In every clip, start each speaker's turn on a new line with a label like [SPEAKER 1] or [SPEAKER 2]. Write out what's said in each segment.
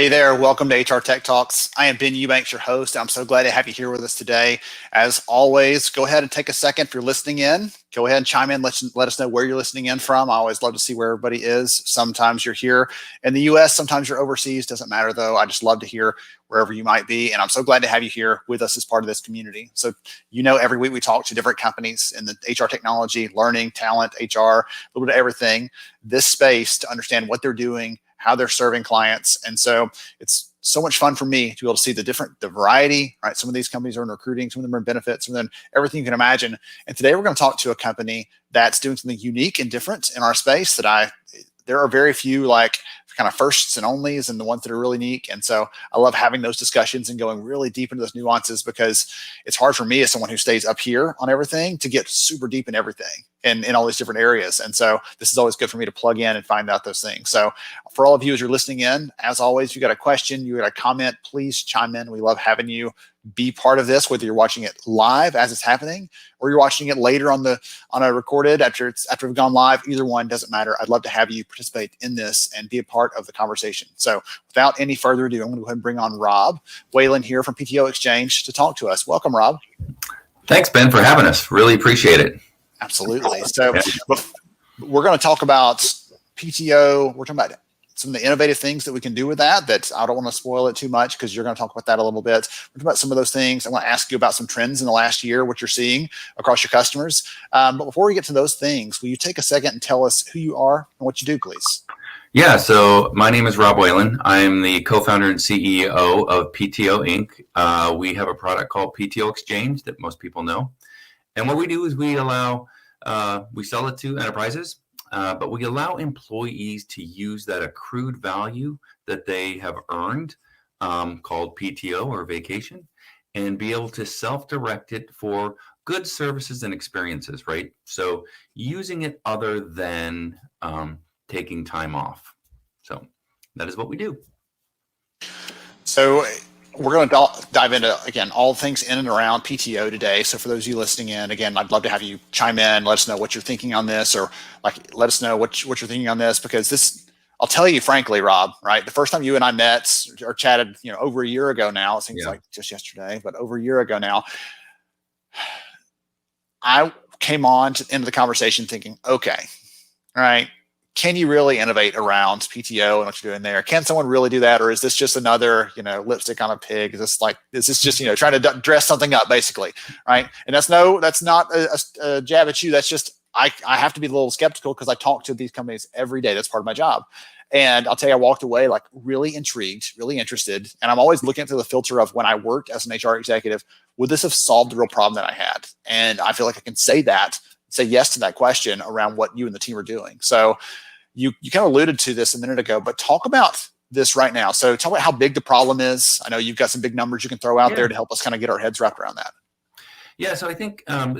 [SPEAKER 1] Hey there, welcome to HR Tech Talks. I am Ben Eubanks, your host. I'm so glad to have you here with us today. As always, go ahead and take a second if you're listening in. Go ahead and chime in, let us know where you're listening in from. I always love to see where everybody is. Sometimes you're here in the US, sometimes you're overseas, doesn't matter though. I just love to hear wherever you might be. And I'm so glad to have you here with us as part of this community. So, every week we talk to different companies in the HR technology, learning, talent, HR, a little bit of everything, this space to understand what they're doing, how they're serving clients. And so it's so much fun for me to be able to see the variety, right? Some of these companies are in recruiting, some of them are in benefits, some of them everything you can imagine. And today we're going to talk to a company that's doing something unique and different in our space there are very few like kind of firsts and onlys and the ones that are really unique. And so I love having those discussions and going really deep into those nuances because it's hard for me as someone who stays up here on everything to get super deep in everything and in all these different areas. And so this is always good for me to plug in and find out those things. So for all of you as you're listening in, as always, if you got a question, you got a comment, please chime in. We love having you be part of this, whether you're watching it live as it's happening or you're watching it later on a recorded after we've gone live. Either one doesn't matter. I'd love to have you participate in this and be a part of the conversation. So without any further ado, I'm going to go ahead and bring on Rob Whalen here from PTO Exchange to talk to us. Welcome, Rob.
[SPEAKER 2] Thanks, Ben, for having us. Really appreciate it.
[SPEAKER 1] Absolutely. So we're going to talk about PTO. We're talking about some of the innovative things that we can do with that I don't want to spoil it too much because you're going to talk about that a little bit. We're talking about some of those things. I want to ask you about some trends in the last year, what you're seeing across your customers. But before we get to those things, will you take a second and tell us who you are and what you do, please?
[SPEAKER 2] Yeah, so my name is Rob Whalen. I'm the co-founder and CEO of PTO Inc. We have a product called PTO Exchange that most people know. And what we do is we sell it to enterprises, but we allow employees to use that accrued value that they have earned, called PTO or vacation, and be able to self-direct it for goods, services, and experiences, right? So using it other than taking time off. So that is what we do.
[SPEAKER 1] So we're going to dive into, again, all things in and around PTO today. So for those of you listening in, again, I'd love to have you chime in, let us know what you're thinking on this, or let us know what you're thinking on this, because this, I'll tell you frankly, Rob, right? The first time you and I met or chatted, over a year ago now, it seems like just yesterday, but over a year ago now, I came into the conversation thinking, okay, all right, can you really innovate around PTO and what you're doing there? Can someone really do that? Or is this just another, lipstick on a pig? Is this just, trying to dress something up basically, right? And that's not a jab at you. That's just, I have to be a little skeptical because I talk to these companies every day. That's part of my job. And I'll tell you, I walked away like really intrigued, really interested. And I'm always looking through the filter of when I worked as an HR executive, would this have solved the real problem that I had? And I feel like I can say yes to that question around what you and the team are doing. So you kind of alluded to this a minute ago, but talk about this right now. So tell me how big the problem is. I know you've got some big numbers you can throw out there to help us kind of get our heads wrapped around that.
[SPEAKER 2] Yeah, so I think and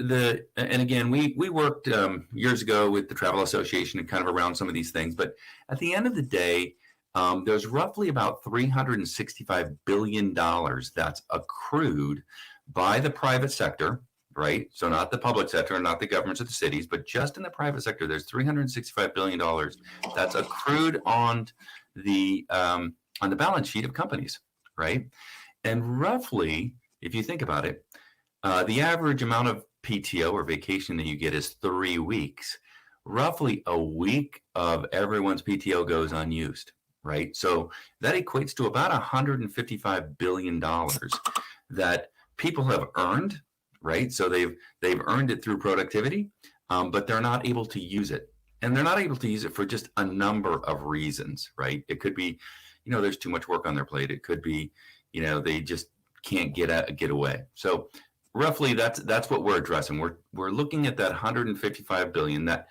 [SPEAKER 2] again, we worked years ago with the Travel Association and kind of around some of these things. But at the end of the day, there's roughly about $365 billion that's accrued by the private sector, right? So not the public sector, not the governments of the cities, but just in the private sector, there's $365 billion that's accrued on the balance sheet of companies, right? And roughly, if you think about it, the average amount of PTO or vacation that you get is 3 weeks. Roughly a week of everyone's PTO goes unused, right? So that equates to about $155 billion that people have earned, right? So they've earned it through productivity, but they're not able to use it. And they're not able to use it for just a number of reasons, right? It could be, there's too much work on their plate. It could be, they just can't get away. So roughly that's what we're addressing. We're looking at that 155 billion, that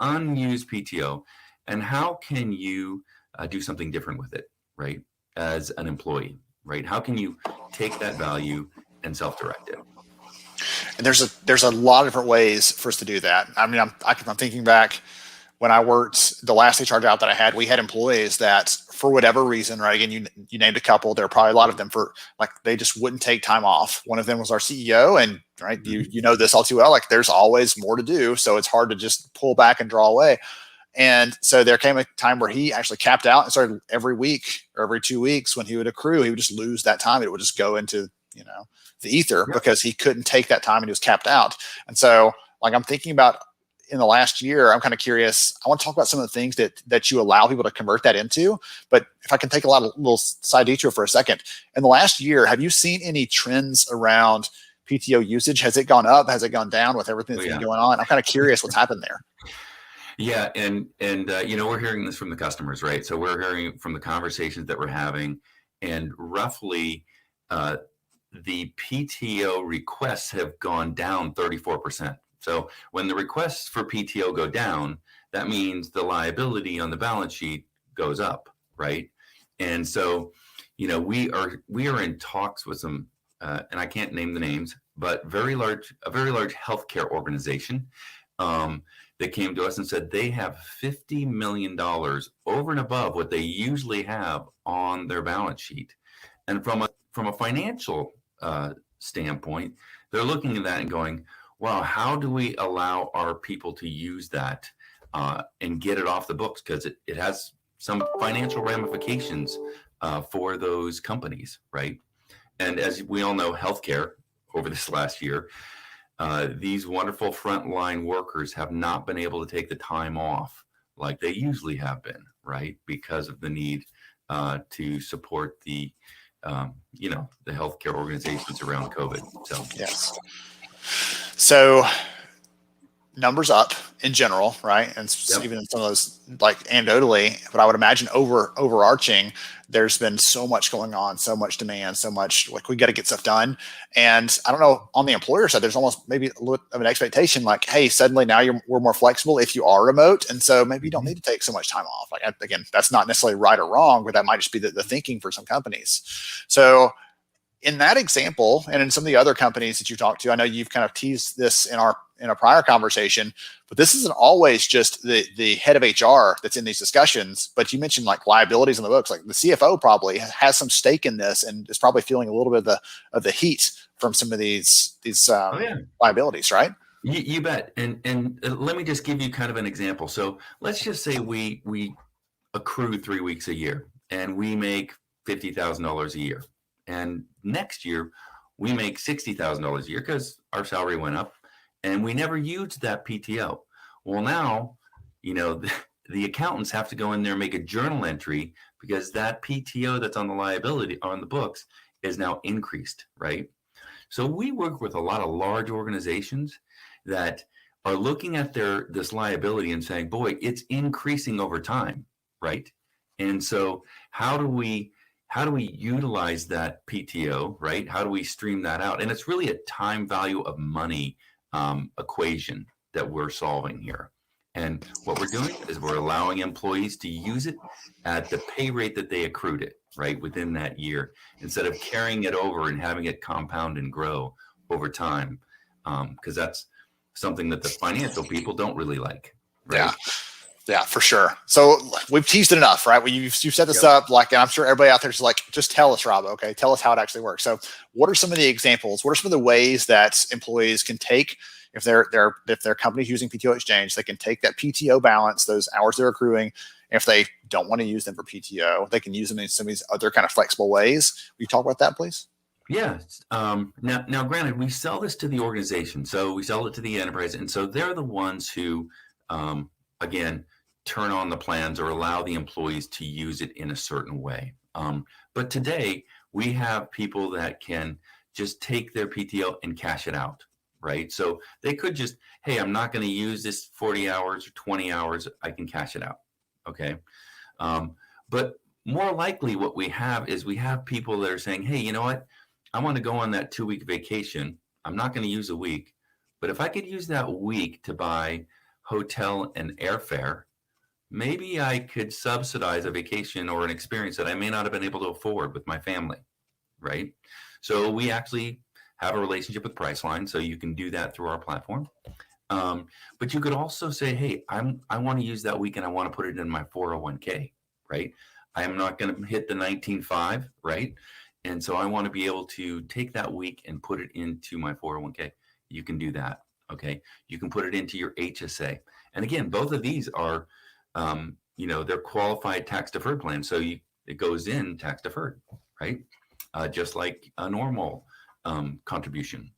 [SPEAKER 2] unused PTO, and how can you do something different with it, right? As an employee, right? How can you take that value and self-direct it?
[SPEAKER 1] And there's a lot of different ways for us to do that. I mean, I'm thinking back when I worked the last HR job that I had, we had employees that for whatever reason, right? Again, you named a couple. There are probably a lot of them they just wouldn't take time off. One of them was our CEO, and right, you know this all too well. Like there's always more to do, so it's hard to just pull back and draw away. And so there came a time where he actually capped out and started every week or every 2 weeks when he would accrue, he would just lose that time. It would just go into, the ether
[SPEAKER 2] Yep.
[SPEAKER 1] because he couldn't take that time and he was capped out. And so like I'm thinking about in the last year, I'm kind of curious. I want to talk about some of the things that you allow people to convert that into. But if I can take a little side detour for a second, in the last year, have you seen any trends around PTO usage? Has it gone up? Has it gone down with everything that's been going on? I'm kind of curious what's happened there.
[SPEAKER 2] Yeah, and we're hearing this from the customers, right? So we're hearing from the conversations that we're having, and roughly the PTO requests have gone down 34%. So when the requests for PTO go down, that means the liability on the balance sheet goes up, right? And so, we are in talks with some, and I can't name the names, but a very large healthcare organization that came to us and said they have $50 million over and above what they usually have on their balance sheet. And from a financial standpoint, they're looking at that and going, wow, how do we allow our people to use that and get it off the books? Because it has some financial ramifications for those companies, right? And as we all know, healthcare over this last year, these wonderful frontline workers have not been able to take the time off like they usually have been, right? Because of the need to support the healthcare organizations around COVID. So
[SPEAKER 1] yes. So numbers up in general, right? And
[SPEAKER 2] yep.
[SPEAKER 1] even in some of those, like anecdotally, but I would imagine overarching, there's been so much going on, so much demand, so much like we got to get stuff done. And I don't know, on the employer side, there's almost maybe a little of an expectation, like, hey, suddenly now we're more flexible if you are remote, and so maybe you don't need to take so much time off. Like again, that's not necessarily right or wrong, but that might just be the thinking for some companies. So in that example, and in some of the other companies that you talked to, I know you've kind of teased this in a prior conversation, but this isn't always just the head of HR that's in these discussions. But you mentioned like liabilities in the books, like the CFO probably has some stake in this and is probably feeling a little bit of the heat from some of these liabilities, right?
[SPEAKER 2] You bet. And let me just give you kind of an example. So let's just say we accrue 3 weeks a year and we make $50,000 a year. And next year we make $60,000 a year because our salary went up and we never used that PTO. Well, now, the accountants have to go in there and make a journal entry because that PTO that's on the liability on the books is now increased, right? So we work with a lot of large organizations that are looking at this liability and saying, boy, it's increasing over time, right? And so how do we utilize that PTO, right? How do we stream that out? And it's really a time value of money equation that we're solving here. And what we're doing is we're allowing employees to use it at the pay rate that they accrued it, right, within that year, instead of carrying it over and having it compound and grow over time, because that's something that the financial people don't really like, right?
[SPEAKER 1] Yeah, for sure. So we've teased it enough, right? You've set this up, like, and I'm sure everybody out there is like, just tell us, Rob. Okay, tell us how it actually works. So, what are some of the examples? What are some of the ways that employees can take, if their company's using PTO Exchange, they can take that PTO balance, those hours they're accruing. If they don't want to use them for PTO, they can use them in some of these other kind of flexible ways. Will you talk about that, please?
[SPEAKER 2] Yeah. Now, granted, we sell this to the organization, so we sell it to the enterprise, and so they're the ones who, again, turn on the plans or allow the employees to use it in a certain way. But today, we have people that can just take their PTO and cash it out, right? So they could just, hey, I'm not going to use this 40 hours or 20 hours. I can cash it out, okay? But more likely what we have is we have people that are saying, hey, you know what? I want to go on that 2-week vacation. I'm not going to use a week, but if I could use that week to buy hotel and airfare, maybe I could subsidize a vacation or an experience that I may not have been able to afford with my family, right? So we actually have a relationship with Priceline, so you can do that through our platform. But you could also say, hey, I want to use that week and I want to put it in my 401k, right? I am not going to hit the 19.5, right? And so I want to be able to take that week and put it into my 401k. You can do that, okay? You can put it into your HSA. And again, both of these are they're qualified tax deferred plans. So it goes in tax deferred, right? Just like a normal contribution.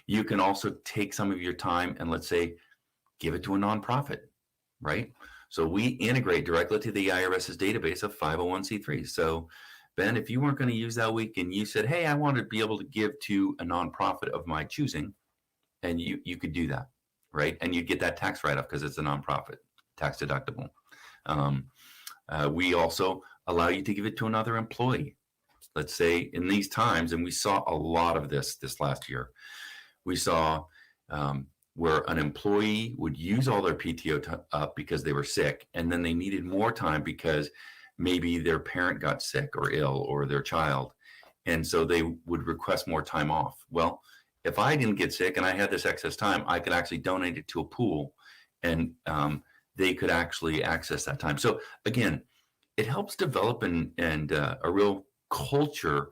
[SPEAKER 2] You can also take some of your time and, let's say, give it to a nonprofit, right? So we integrate directly to the IRS's database of 501c3s. So Ben, if you weren't going to use that week and you said, hey, I want to be able to give to a nonprofit of my choosing, and you could do that, right? And you'd get that tax write-off because it's a nonprofit, tax deductible. We also allow you to give it to another employee. Let's say in these times, and we saw a lot of this last year, we saw where an employee would use all their PTO up because they were sick, and then they needed more time because maybe their parent got sick or ill or their child. And so they would request more time off. Well, if I didn't get sick and I had this excess time, I could actually donate it to a pool, and they could actually access that time. So again, it helps develop a real culture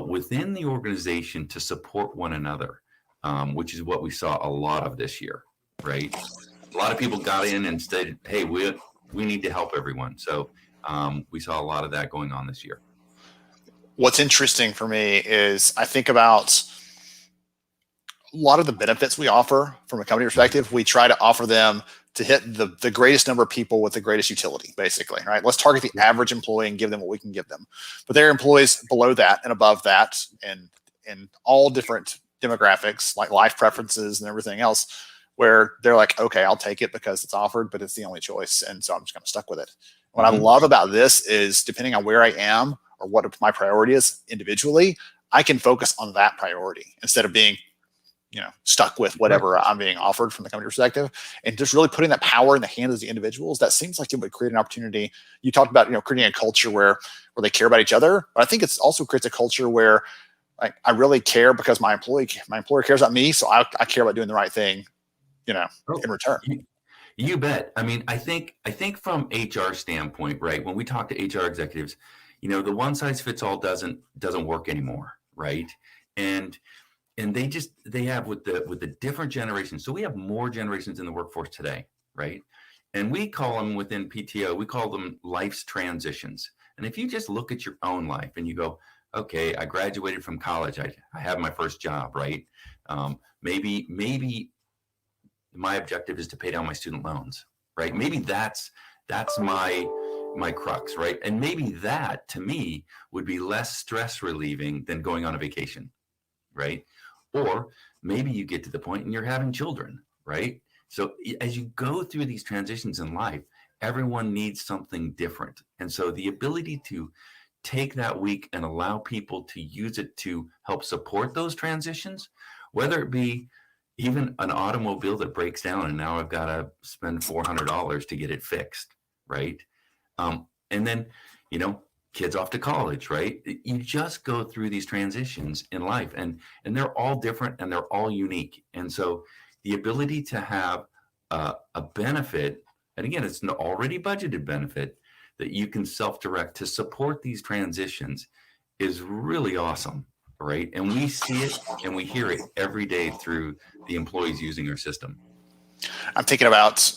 [SPEAKER 2] within the organization to support one another, which is what we saw a lot of this year, right? A lot of people got in and stated, hey, we need to help everyone. So we saw a lot of that going on this year.
[SPEAKER 1] What's interesting for me is I think about a lot of the benefits we offer from a company perspective. We try to offer them to hit the greatest number of people with the greatest utility, basically, right? Let's target the average employee and give them what we can give them. But there are employees below that and above that, and in all different demographics, like life preferences and everything else, where they're like, okay, I'll take it because it's offered, but it's the only choice. And so I'm just kind of stuck with it. What I love about this is, depending on where I am or what my priority is individually, I can focus on that priority instead of being stuck with whatever I'm being offered from the company perspective, and just really putting that power in the hands of the individuals. That seems like it would create an opportunity. You talked about, creating a culture where they care about each other, but I think it's also creates a culture where I really care because my employer cares about me. So I care about doing the right thing, in return.
[SPEAKER 2] You bet. I mean, I think from HR standpoint, right? When we talk to HR executives, the one size fits all doesn't work anymore, right? And they have with the different generations. So we have more generations in the workforce today, right? And we call them within PTO, we call them life's transitions. And if you just look at your own life and you go, okay, I graduated from college, I have my first job, right? Maybe my objective is to pay down my student loans, right? Maybe that's my crux, right? And maybe that to me would be less stress relieving than going on a vacation, right? Or maybe you get to the point and you're having children, right? So as you go through these transitions in life, everyone needs something different. And so the ability to take that week and allow people to use it to help support those transitions, whether it be even an automobile that breaks down and now I've got to spend $400 to get it fixed, right? And then, kids off to college, right? You just go through these transitions in life, and they're all different and they're all unique. And so the ability to have a benefit, and again, it's an already budgeted benefit that you can self-direct to support these transitions is really awesome, right? And we see it and we hear it every day through the employees using our system.
[SPEAKER 1] I'm thinking about,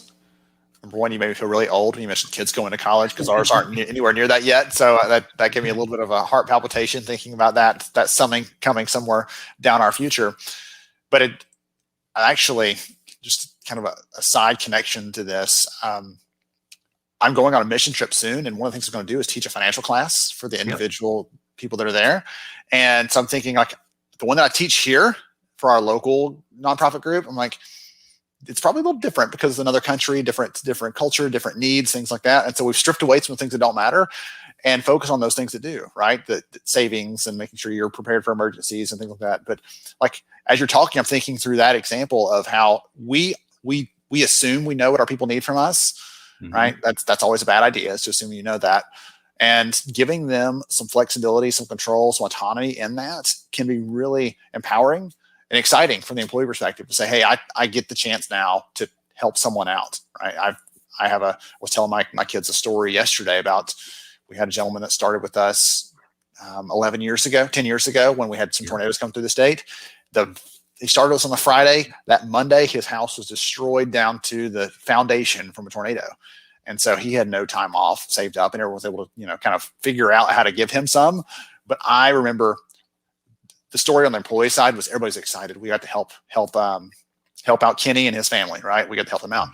[SPEAKER 1] number one, you made me feel really old when you mentioned kids going to college, because ours aren't anywhere near that yet. So that gave me a little bit of a heart palpitation thinking about that something coming somewhere down our future. But it actually, just kind of a side connection to this. I'm going on a mission trip soon, and one of the things I'm going to do is teach a financial class for the individual people that are there. And so I'm thinking, like, the one that I teach here for our local nonprofit group, I'm like, it's probably a little different because it's another country, different culture, different needs, things like that. And so we've stripped away some of the things that don't matter and focus on those things that do, right? The savings and making sure you're prepared for emergencies and things like that. But like, as you're talking, I'm thinking through that example of how we assume we know what our people need from us, right? That's always a bad idea, is to assume you know that. And giving them some flexibility, some control, some autonomy in that can be really empowering and exciting from the employee perspective to say, hey, I get the chance now to help someone out, right? I was telling my kids a story yesterday about, we had a gentleman that started with us 10 years ago, when we had some tornadoes come through the state. The he started us on a Friday. That Monday, his house was destroyed down to the foundation from a tornado. And so he had no time off saved up, and everyone was able to, kind of figure out how to give him some. But I remember the story on the employee side was everybody's excited. We got to help out Kenny and his family, right? We got to help them out.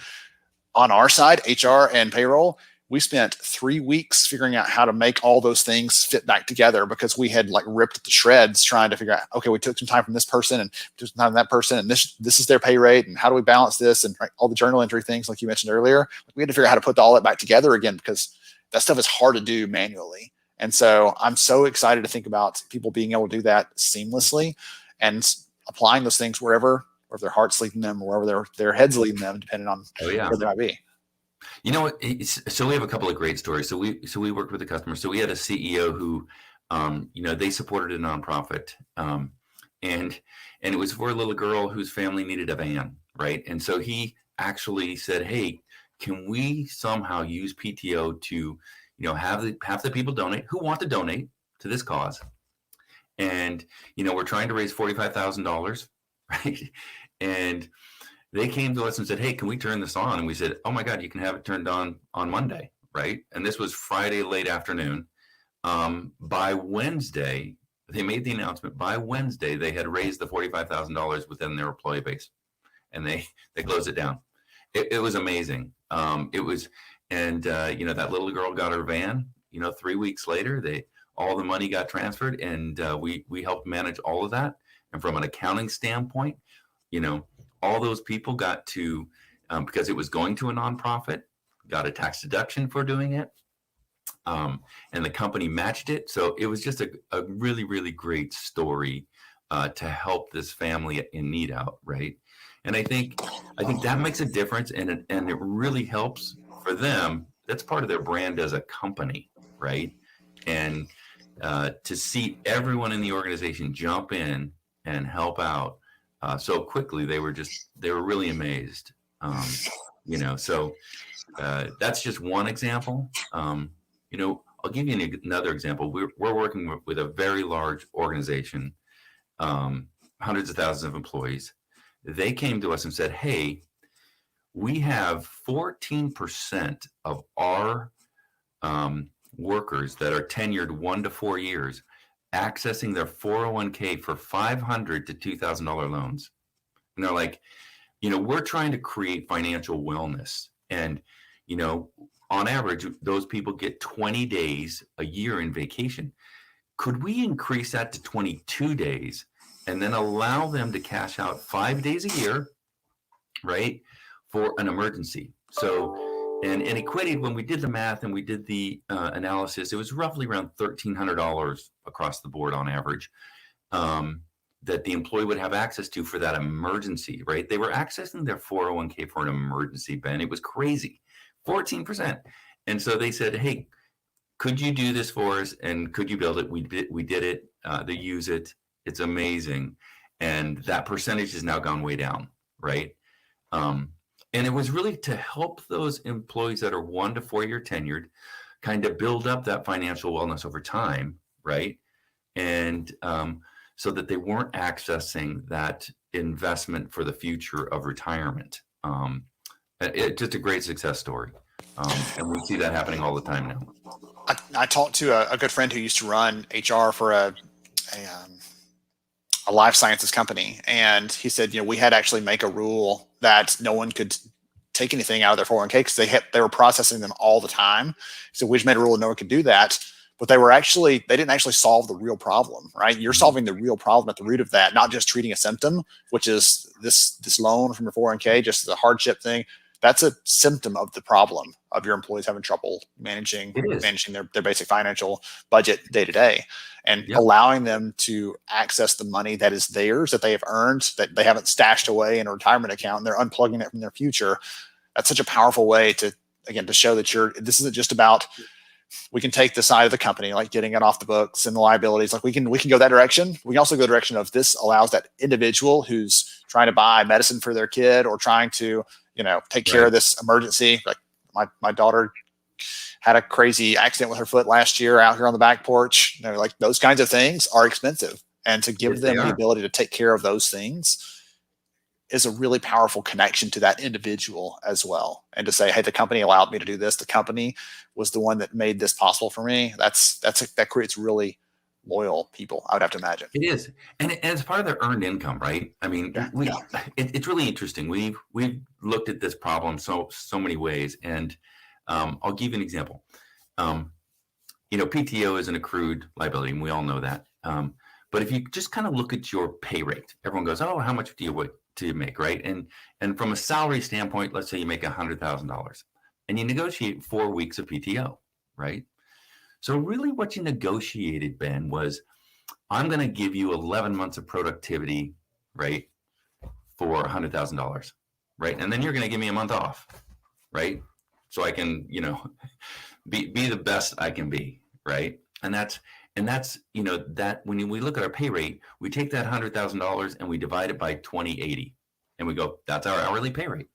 [SPEAKER 1] On our side, HR and payroll, we spent 3 weeks figuring out how to make all those things fit back together, because we had like ripped the shreds trying to figure out, okay, we took some time from this person and took some time from that person, and this is their pay rate, and how do we balance this, and all the journal entry things like you mentioned earlier. We had to figure out how to put all that back together again, because that stuff is hard to do manually. And so I'm so excited to think about people being able to do that seamlessly and applying those things wherever their heart's leading them, or wherever their head's leading them, depending on where they might be.
[SPEAKER 2] You know what? So we have a couple of great stories. So we worked with a customer. So we had a CEO who, they supported a nonprofit, and it was for a little girl whose family needed a van, right? And so he actually said, "Hey, can we somehow use PTO to, have the people donate who want to donate to this cause?" And we're trying to raise $45,000, right? And they came to us and said, "Hey, can we turn this on?" And we said, "Oh my God, you can have it turned on Monday," right? And this was Friday late afternoon. By Wednesday, they made the announcement. By Wednesday, they had raised the $45,000 within their employee base, and they closed it down. It was amazing. That little girl got her van. 3 weeks later, all the money got transferred, and we helped manage all of that. And from an accounting standpoint, all those people got to, because it was going to a nonprofit, got a tax deduction for doing it. And the company matched it. So it was just a really, really great story to help this family in need out, right? And I think that makes a difference, and it really helps for them. That's part of their brand as a company, right? And to see everyone in the organization jump in and help out so quickly, they were really amazed. So that's just one example. I'll give you another example. We're working with a very large organization, hundreds of thousands of employees. They came to us and said, "Hey, we have 14% of our workers that are tenured 1 to 4 years accessing their 401k for $500 to $2,000 loans." And they're like, we're trying to create financial wellness. And, on average, those people get 20 days a year in vacation. Could we increase that to 22 days and then allow them to cash out 5 days a year, right, for an emergency? So, and equated, when we did the math and we did the analysis, it was roughly around $1,300 across the board on average that the employee would have access to for that emergency, right? They were accessing their 401k for an emergency, Ben. It was crazy, 14%. And so they said, "Hey, could you do this for us? And could you build it?" We did it. They use it. It's amazing. And that percentage has now gone way down, right? And it was really to help those employees that are 1 to 4 year tenured kind of build up that financial wellness over time, right? And so that they weren't accessing that investment for the future of retirement. It's just a great success story. And we see that happening all the time now.
[SPEAKER 1] I talked to a good friend who used to run HR for a life sciences company, and he said, we had to actually make a rule that no one could take anything out of their 401k because they were processing them all the time. So we just made a rule that no one could do that. But they didn't actually solve the real problem, right? You're solving the real problem at the root of that, not just treating a symptom, which is this loan from your 401k, just a hardship thing. That's a symptom of the problem of your employees having trouble managing their basic financial budget day to day, and allowing them to access the money that is theirs, that they have earned, that they haven't stashed away in a retirement account, and they're unplugging it from their future. That's such a powerful way to show that this isn't just about, we can take the side of the company, like getting it off the books and the liabilities. Like we can go that direction. We can also go the direction of this allows that individual who's trying to buy medicine for their kid or trying to, take care of this emergency. Like my daughter had a crazy accident with her foot last year out here on the back porch. Like those kinds of things are expensive. And to give
[SPEAKER 2] Yes, they
[SPEAKER 1] them the
[SPEAKER 2] are.
[SPEAKER 1] ability to take care of those things is a really powerful connection to that individual as well. And to say, hey, the company allowed me to do this. The company was the one that made this possible for me. That creates really loyal people, I would have to imagine.
[SPEAKER 2] It is, and it's part of their earned income, right? I mean,
[SPEAKER 1] Yeah. Yeah.
[SPEAKER 2] it's really interesting. We've looked at this problem so many ways, and I'll give you an example. PTO is an accrued liability, and we all know that. But if you just kind of look at your pay rate, everyone goes, "Oh, how much do you make?" Right? And from a salary standpoint, let's say you make $100,000, and you negotiate 4 weeks of PTO, right? So really, what you negotiated, Ben, was I'm going to give you 11 months of productivity, right, for $100,000, right? And then you're going to give me a month off, right? So I can, be the best I can be, right? And that's that when we look at our pay rate, we take that $100,000 and we divide it by 2080, and we go, that's our hourly pay rate.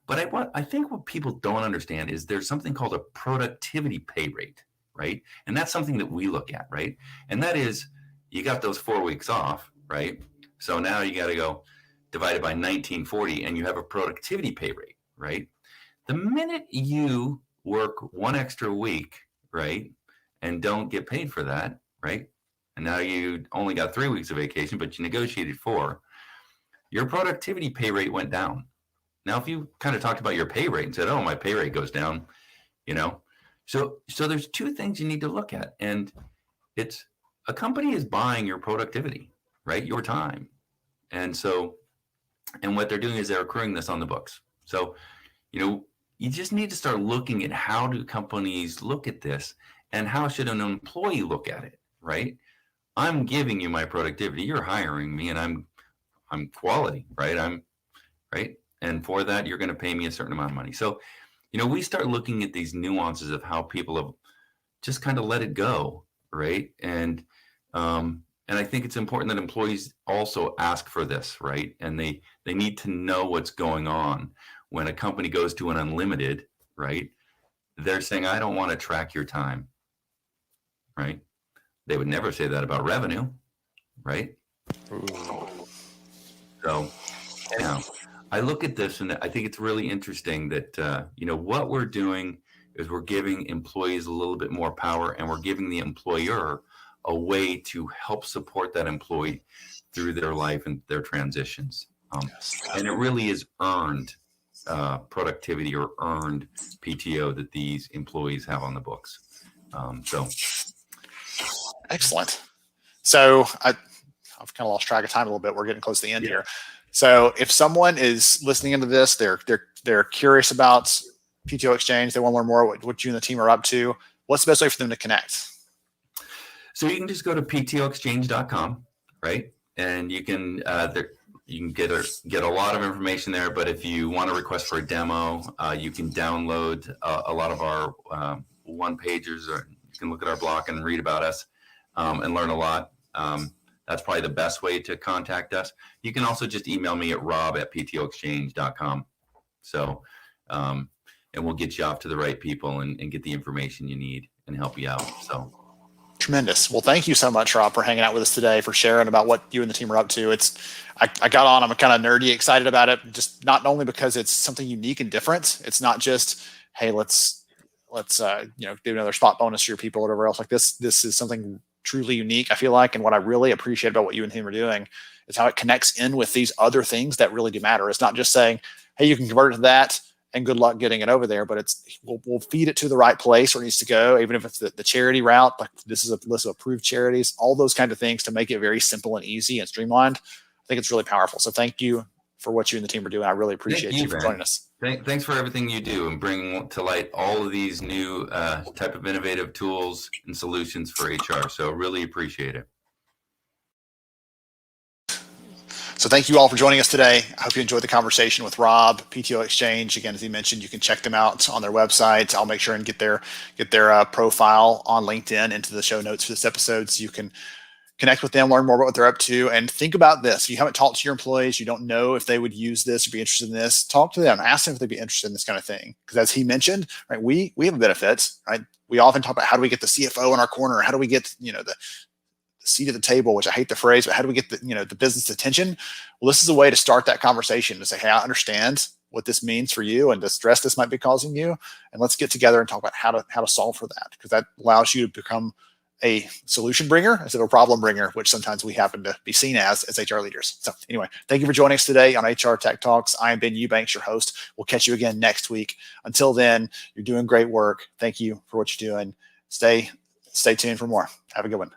[SPEAKER 2] But I think what people don't understand is there's something called a productivity pay rate, right? And that's something that we look at, right? And that is, you got those 4 weeks off, right? So now you got to go divide it by 1940 and you have a productivity pay rate, right? The minute you work one extra week, right, and don't get paid for that, right? And now you only got 3 weeks of vacation, but you negotiated 4, your productivity pay rate went down. Now, if you kind of talked about your pay rate and said, oh, my pay rate goes down, so there's two things you need to look at. And it's a company is buying your productivity, right? Your time. And what they're doing is they're accruing this on the books. So, you just need to start looking at how do companies look at this and how should an employee look at it, right? I'm giving you my productivity. You're hiring me and I'm quality, right? Right. And for that, you're going to pay me a certain amount of money. So, we start looking at these nuances of how people have just kind of let it go, right? And I think it's important that employees also ask for this, right? And they need to know what's going on. When a company goes to an unlimited, right? They're saying, I don't want to track your time, right? They would never say that about revenue, right?
[SPEAKER 1] Ooh.
[SPEAKER 2] So, anyhow, I look at this and I think it's really interesting that, what we're doing is we're giving employees a little bit more power, and we're giving the employer a way to help support that employee through their life and their transitions. And it really is earned productivity or earned PTO that these employees have on the books.
[SPEAKER 1] Excellent. So I've kind of lost track of time a little bit. We're getting close to the end
[SPEAKER 2] Yeah.
[SPEAKER 1] here. So if someone is listening into this, they're curious about PTO Exchange, they want to learn more what you and the team are up to, what's the best way for them to connect?
[SPEAKER 2] So you can just go to ptoexchange.com, right? And you can you can get a lot of information there. But if you want to request for a demo, you can download a lot of our one pagers, or you can look at our blog and read about us and learn a lot. That's probably the best way to contact us. You can also just email me at rob@ptoexchange.com. So, and we'll get you off to the right people and get the information you need and help you out. So.
[SPEAKER 1] Tremendous. Well, thank you so much, Rob, for hanging out with us today, for sharing about what you and the team are up to. I got on, I'm kind of nerdy excited about it, just not only because it's something unique and different. It's not just, hey, let's do another spot bonus to your people or whatever else like this. This is something truly unique, I feel like. And what I really appreciate about what you and the team are doing is how it connects in with these other things that really do matter. It's not just saying, hey, you can convert it to that and good luck getting it over there, but we'll feed it to the right place where it needs to go, even if it's the charity route. Like, this is a list of approved charities, all those kind of things to make it very simple and easy and streamlined. I think it's really powerful. So thank you for what you and the team are doing. I really appreciate you for joining us.
[SPEAKER 2] Thanks for everything you do and bringing to light all of these new type of innovative tools and solutions for HR. So really appreciate it.
[SPEAKER 1] So thank you all for joining us today. I hope you enjoyed the conversation with Rob, PTO Exchange. Again, as he mentioned, you can check them out on their website. I'll make sure and get their profile on LinkedIn into the show notes for this episode, so you can connect with them, learn more about what they're up to, and think about this. If you haven't talked to your employees, you don't know if they would use this or be interested in this, talk to them, ask them if they'd be interested in this kind of thing. Because as he mentioned, right, we have benefits, right? We often talk about how do we get the CFO in our corner? How do we get, the seat at the table, which I hate the phrase, but how do we get the business attention? Well, this is a way to start that conversation to say, hey, I understand what this means for you and the stress this might be causing you. And let's get together and talk about how to solve for that, because that allows you to become a solution bringer instead of a problem bringer, which sometimes we happen to be seen as HR leaders. So anyway, thank you for joining us today on HR Tech Talks. I am Ben Eubanks, your host. We'll catch you again next week. Until then, you're doing great work. Thank you for what you're doing. Stay tuned for more. Have a good one.